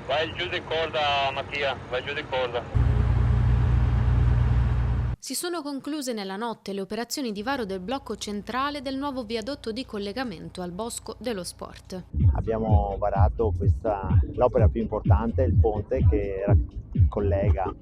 Vai giù di corda, Mattia, vai giù di corda. Si sono concluse nella notte le operazioni di varo del blocco centrale del nuovo viadotto di collegamento al Bosco dello Sport. Abbiamo varato l'opera più importante, il ponte che collega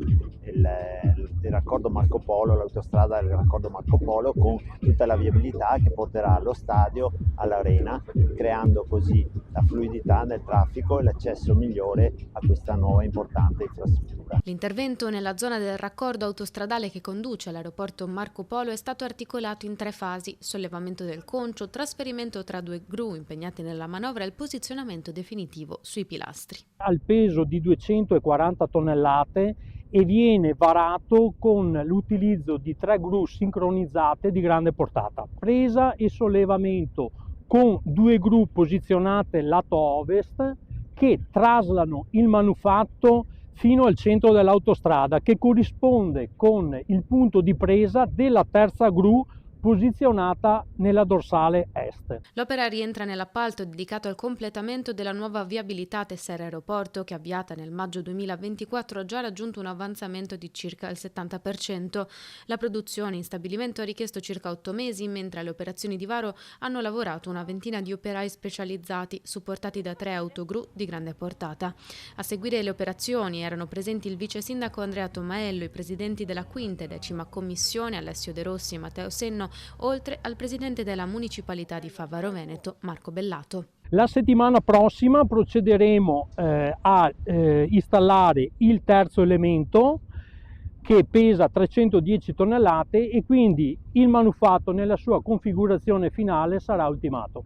il raccordo Marco Polo, l'autostrada del raccordo Marco Polo con tutta la viabilità che porterà allo stadio, all'arena, creando così la fluidità nel traffico e l'accesso migliore a questa nuova importante infrastruttura. L'intervento nella zona del raccordo autostradale che conduce all'aeroporto Marco Polo è stato articolato in 3 fasi: sollevamento del concio, trasferimento tra 2 gru impegnati nella manovra e il posizionamento definitivo sui pilastri. Al peso di 240 tonnellate e viene varato con l'utilizzo di 3 gru sincronizzate di grande portata. Presa e sollevamento con 2 gru posizionate lato ovest che traslano il manufatto fino al centro dell'autostrada, che corrisponde con il punto di presa della terza gru posizionata nella dorsale est. L'opera rientra nell'appalto dedicato al completamento della nuova viabilità Tessera Aeroporto che, avviata nel maggio 2024, ha già raggiunto un avanzamento di circa il 70%. La produzione in stabilimento ha richiesto circa 8 mesi, mentre alle operazioni di varo hanno lavorato una ventina di operai specializzati, supportati da 3 autogru di grande portata. A seguire le operazioni erano presenti il vice sindaco Andrea Tomaello, i presidenti della quinta e 10ª commissione Alessio De Rossi e Matteo Senno, oltre al presidente della municipalità di Favaro Veneto, Marco Bellato. La settimana prossima procederemo a installare il terzo elemento, che pesa 310 tonnellate, e quindi il manufatto nella sua configurazione finale sarà ultimato.